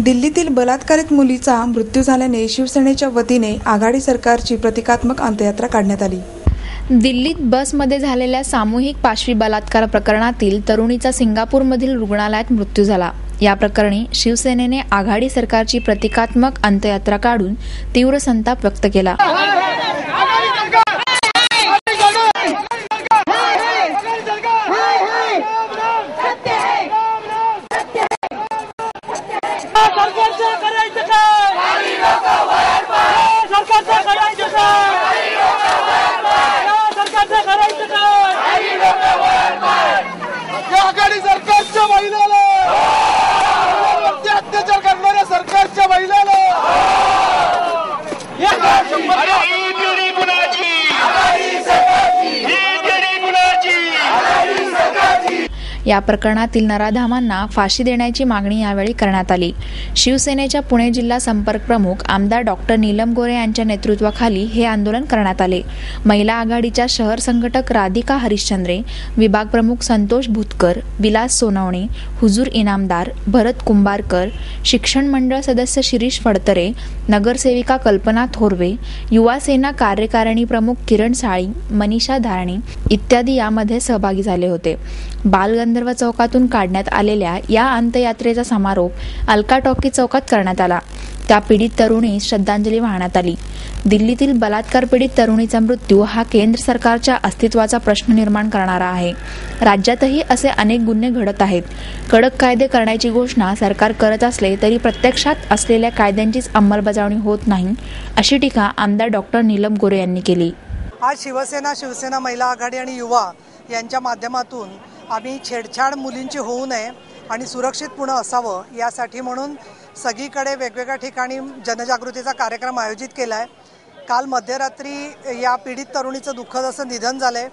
दिल्लीतील बलात्कारित मुलीचा मृत्यू झाल्याने शिवसेनेच्या वतीने आघाडी सरकारची प्रतिकात्मक अंत्ययात्रा काढण्यात आली। दिल्लीत बसमध्ये झालेल्या सामूहिक पाशवी बलात्कार प्रकरणातील तरुणीचा सिंगापूरमधील रुग्णालयात मृत्यू झाला। या प्रकरणी शिवसेनेने आघाडी सरकारची प्रतिकात्मक अंत्ययात्रा काढून तीव्र संताप व्यक्त केला। आघाडी सरकारच्या महिलाला अत्याचार करणाऱ्या सरकारच्या महिलाला या प्रकरणातील नराधामांना फाशी देण्याची मागणी यावेळी करण्यात आली। शिवसेनेच्या पुणे जिल्हा संपर्क प्रमुख आमदार डॉक्टर नीलम गोरे यांच्या नेतृत्वाखाली हे आंदोलन करण्यात आले। महिला आघाडीच्या शहर संघटक राधिका हरिश्चंद्रे, विभाग प्रमुख संतोष भूतकर, विलास सोनवणे, हुजूर इनामदार, भरत कुंभारकर, शिक्षण मंडळ सदस्य शिरीष फडतरे, नगरसेविका कल्पना थोरवे, युवा सेना कार्यकारिणी प्रमुख किरण साळी, मनीषा धारणे इत्यादी यामध्ये सहभागी झाले होते। बालगंधर्व चौकातून काढण्यात आलेल्या या अंत्ययात्रेचा समारोप अलका टॉकी चौकात करण्यात आला। त्या पीडित तरुणीस श्रद्धांजली वाहण्यात आली। दिल्लीतील बलात्कार पीडित तरुणीचा मृत्यू हा केंद्र सरकारच्या अस्तित्वाचा प्रश्न निर्माण करणारा आहे। राज्यातही असे अनेक गुन्हे घडत आहेत। कडक कायदे करण्याची घोषणा सरकार करत असले तरी प्रत्यक्षात असलेल्या कायद्यांचीच अंमलबजावणी होत नाही, अशी टीका आमदार डॉक्टर नीलम गोरे यांनी केली। आज शिवसेना महिला आघाडी आणि युवा यांच्या माध्यमातून आम्ही छेडछाड मुलींची होऊ नये आणि सुरक्षितपूर्ण असावं यासाठी म्हणून सगळीकडे वेगवेगळ्या ठिकाणी जनजागृतीचा कार्यक्रम आयोजित केला आहे। काल मध्यरात्री या पीडित तरुणीचं दुःखद असं निधन झालंय।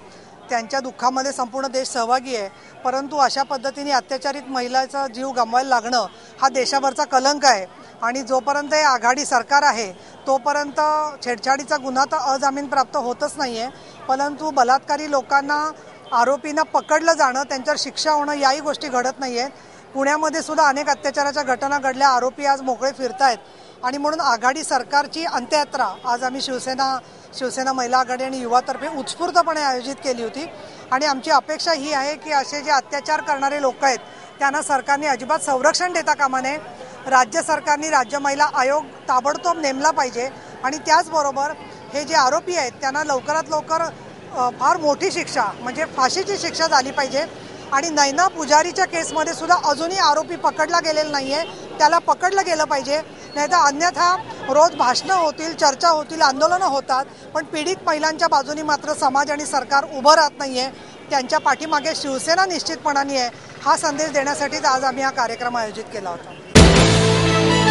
त्यांच्या दुःखामध्ये संपूर्ण देश सहभागी आहे, परंतु अशा पद्धतीने अत्याचारित महिलाचा जीव गमवायला लागणं हा देशावरचा कलंक आहे आणि जोपर्यंत हे आघाडी सरकार आहे तोपर्यंत छेडछाडीचा गुन्हा तर अजामीनप्राप्त होतच नाहीये, परंतु बलात्कारी लोकांना आरोपींना पकडलं जाणं, त्यांच्यावर शिक्षा होणं याही गोष्टी घडत नाहीये। पुण्यामध्ये सुद्धा अनेक अत्याचाराच्या घटना घडल्या, आरोपी आज मोकळे फिरतायत आणि म्हणून आघाडी सरकारची अंत्ययात्रा आज आम्ही शिवसेना महिला आघाडी आणि युवातर्फे उत्स्फूर्तपणे आयोजित केली होती आणि आमची अपेक्षा ही आहे की असे जे अत्याचार करणारे लोक आहेत त्यांना सरकारने अजिबात संरक्षण देता कामा नये। राज्य सरकारने राज्य महिला आयोग ताबडतोब नेमला पाहिजे आणि त्याचबरोबर हे जे आरोपी आहेत त्यांना लवकरात लवकर फार मोठी शिक्षा म्हणजे फाशीची शिक्षा झाली पाहिजे आणि नैना पुजारीच्या केसमध्ये सुद्धा अजूनही आरोपी पकडला गेलेला नाहीये, त्याला पकडलं गेलं पाहिजे। नाहीतर अन्यथा रोज भाषणं होतील, चर्चा होतील, आंदोलनं होतात, पण पीडित महिलांच्या बाजूनी मात्र समाज आणि सरकार उभं राहत नाहीये। त्यांच्या पाठीमागे शिवसेना निश्चितपणाने आहे, हा संदेश देण्यासाठीच आज आम्ही हा कार्यक्रम आयोजित केला होता।